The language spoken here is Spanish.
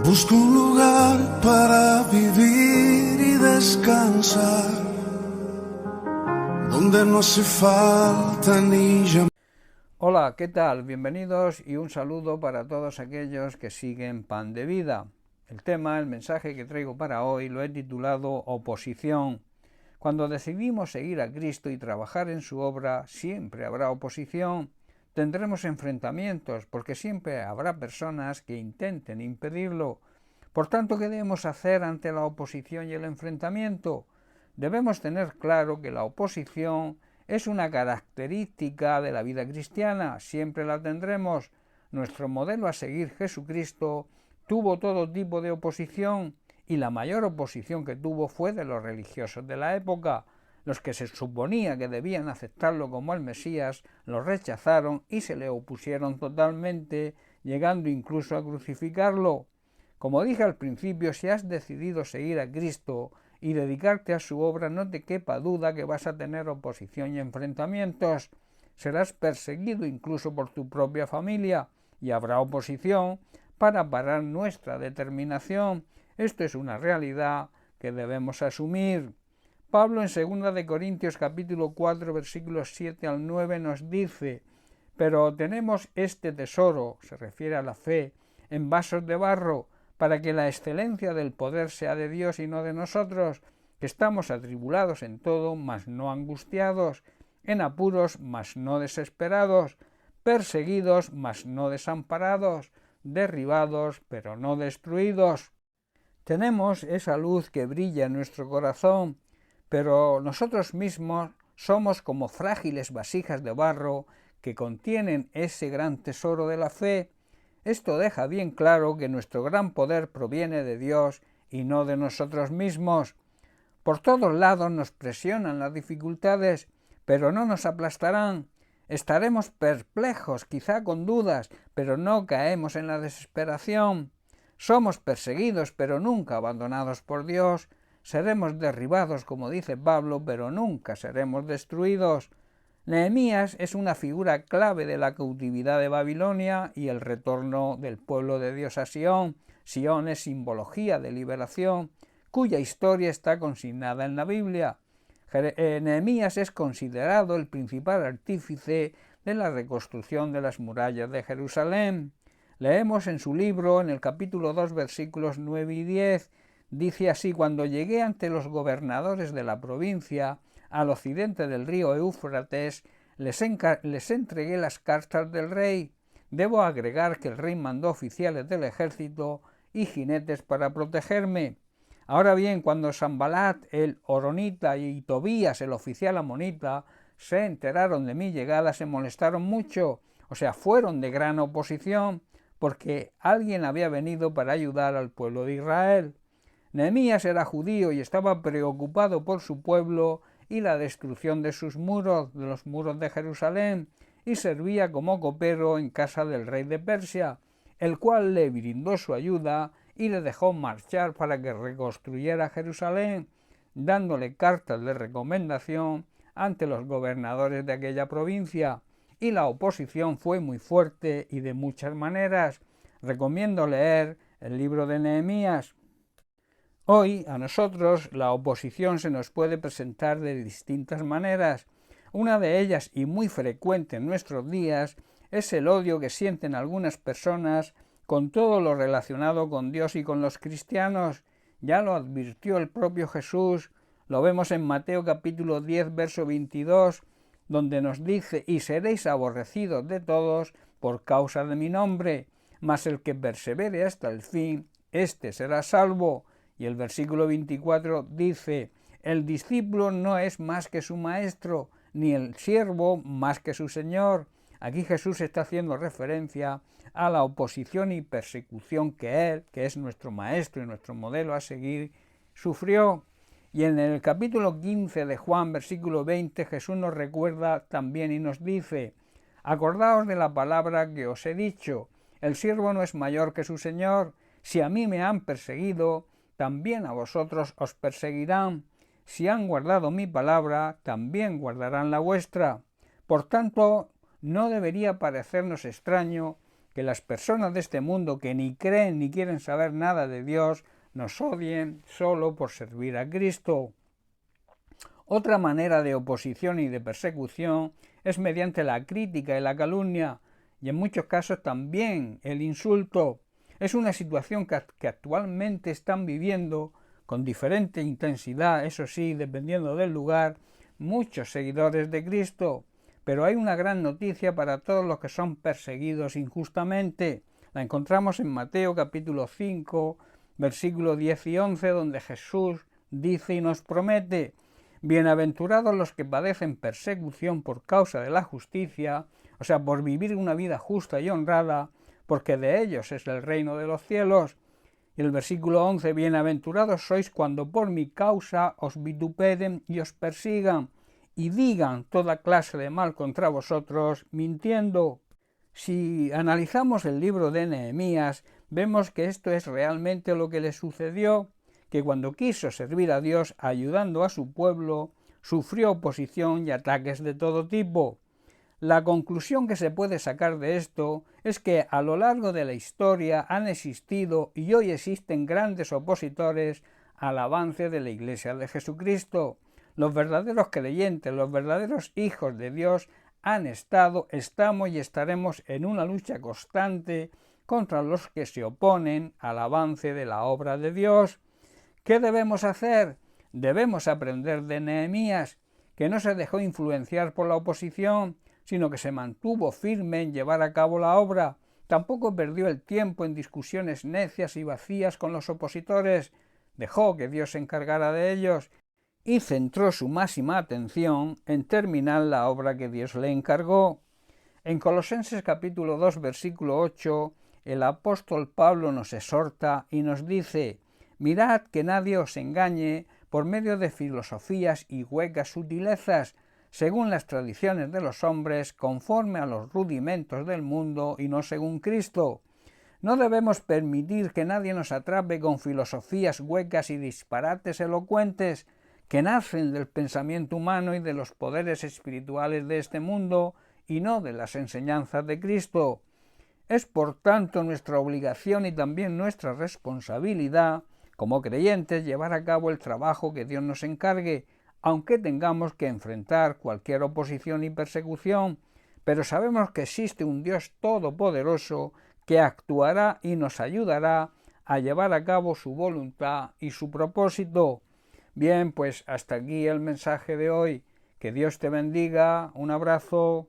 Busco un lugar para vivir y descansar, donde no hace falta ni llamar. Hola, ¿qué tal? Bienvenidos y un saludo para todos aquellos que siguen Pan de Vida. El mensaje que traigo para hoy lo he titulado Oposición. Cuando decidimos seguir a Cristo y trabajar en su obra, siempre habrá oposición. Tendremos enfrentamientos, porque siempre habrá personas que intenten impedirlo. Por tanto, ¿qué debemos hacer ante la oposición y el enfrentamiento? Debemos tener claro que la oposición es una característica de la vida cristiana, siempre la tendremos. Nuestro modelo a seguir, Jesucristo, tuvo todo tipo de oposición, y la mayor oposición que tuvo fue de los religiosos de la época. Los que se suponía que debían aceptarlo como el Mesías lo rechazaron y se le opusieron totalmente, llegando incluso a crucificarlo. Como dije al principio, si has decidido seguir a Cristo y dedicarte a su obra, no te quepa duda que vas a tener oposición y enfrentamientos. Serás perseguido incluso por tu propia familia, y habrá oposición para parar nuestra determinación. Esto es una realidad que debemos asumir. Pablo en 2 Corintios capítulo 4 versículos 7 al 9 nos dice: pero tenemos este tesoro, se refiere a la fe, en vasos de barro, para que la excelencia del poder sea de Dios y no de nosotros, que estamos atribulados en todo, mas no angustiados, en apuros, mas no desesperados, perseguidos, mas no desamparados, derribados, pero no destruidos. Tenemos esa luz que brilla en nuestro corazón, pero nosotros mismos somos como frágiles vasijas de barro que contienen ese gran tesoro de la fe. Esto deja bien claro que nuestro gran poder proviene de Dios y no de nosotros mismos. Por todos lados nos presionan las dificultades, pero no nos aplastarán. Estaremos perplejos, quizá con dudas, pero no caemos en la desesperación. Somos perseguidos, pero nunca abandonados por Dios. Seremos derribados, como dice Pablo, pero nunca seremos destruidos. Nehemías es una figura clave de la cautividad de Babilonia y el retorno del pueblo de Dios a Sión. Sión es simbología de liberación, cuya historia está consignada en la Biblia. Nehemías es considerado el principal artífice de la reconstrucción de las murallas de Jerusalén. Leemos en su libro, en el capítulo 2, versículos 9 y 10, dice así: cuando llegué ante los gobernadores de la provincia, al occidente del río Éufrates, les entregué las cartas del rey. Debo agregar que el rey mandó oficiales del ejército y jinetes para protegerme. Ahora bien, cuando Sanbalat, el horonita, y Tobías, el oficial amonita, se enteraron de mi llegada, se molestaron mucho, fueron de gran oposición, porque alguien había venido para ayudar al pueblo de Israel. Nehemías era judío y estaba preocupado por su pueblo y la destrucción de sus muros, de los muros de Jerusalén, y servía como copero en casa del rey de Persia, el cual le brindó su ayuda y le dejó marchar para que reconstruyera Jerusalén, dándole cartas de recomendación ante los gobernadores de aquella provincia. Y la oposición fue muy fuerte y de muchas maneras. Recomiendo leer el libro de Nehemías. Hoy a nosotros la oposición se nos puede presentar de distintas maneras. Una de ellas, y muy frecuente en nuestros días, es el odio que sienten algunas personas con todo lo relacionado con Dios y con los cristianos. Ya lo advirtió el propio Jesús, lo vemos en Mateo capítulo 10, verso 22, donde nos dice: y seréis aborrecidos de todos por causa de mi nombre, mas el que persevere hasta el fin, éste será salvo. Y el versículo 24 dice: el discípulo no es más que su maestro, ni el siervo más que su señor. Aquí Jesús está haciendo referencia a la oposición y persecución que él, que es nuestro maestro y nuestro modelo a seguir, sufrió. Y en el capítulo 15 de Juan, versículo 20, Jesús nos recuerda también y nos dice: acordaos de la palabra que os he dicho, el siervo no es mayor que su señor. Si a mí me han perseguido, también a vosotros os perseguirán. Si han guardado mi palabra, también guardarán la vuestra. Por tanto, no debería parecernos extraño que las personas de este mundo que ni creen ni quieren saber nada de Dios nos odien solo por servir a Cristo. Otra manera de oposición y de persecución es mediante la crítica y la calumnia, y en muchos casos también el insulto. Es una situación que actualmente están viviendo con diferente intensidad, eso sí, dependiendo del lugar, muchos seguidores de Cristo. Pero hay una gran noticia para todos los que son perseguidos injustamente. La encontramos en Mateo capítulo 5, versículos 10 y 11, donde Jesús dice y nos promete: bienaventurados los que padecen persecución por causa de la justicia, o sea, por vivir una vida justa y honrada, porque de ellos es el reino de los cielos. Y el versículo 11, bienaventurados sois cuando por mi causa os vituperen y os persigan, y digan toda clase de mal contra vosotros, mintiendo. Si analizamos el libro de Nehemías, vemos que esto es realmente lo que le sucedió, que cuando quiso servir a Dios ayudando a su pueblo, sufrió oposición y ataques de todo tipo. La conclusión que se puede sacar de esto es que a lo largo de la historia han existido y hoy existen grandes opositores al avance de la Iglesia de Jesucristo. Los verdaderos creyentes, los verdaderos hijos de Dios han estado, estamos y estaremos en una lucha constante contra los que se oponen al avance de la obra de Dios. ¿Qué debemos hacer? Debemos aprender de Nehemías, que no se dejó influenciar por la oposición, sino que se mantuvo firme en llevar a cabo la obra. Tampoco perdió el tiempo en discusiones necias y vacías con los opositores, dejó que Dios se encargara de ellos y centró su máxima atención en terminar la obra que Dios le encargó. En Colosenses capítulo 2, versículo 8, el apóstol Pablo nos exhorta y nos dice: mirad que nadie os engañe por medio de filosofías y huecas sutilezas, según las tradiciones de los hombres, conforme a los rudimentos del mundo y no según Cristo. No debemos permitir que nadie nos atrape con filosofías huecas y disparates elocuentes que nacen del pensamiento humano y de los poderes espirituales de este mundo y no de las enseñanzas de Cristo. Es por tanto nuestra obligación y también nuestra responsabilidad como creyentes llevar a cabo el trabajo que Dios nos encargue, aunque tengamos que enfrentar cualquier oposición y persecución, pero sabemos que existe un Dios todopoderoso que actuará y nos ayudará a llevar a cabo su voluntad y su propósito. Bien, pues hasta aquí el mensaje de hoy. Que Dios te bendiga. Un abrazo.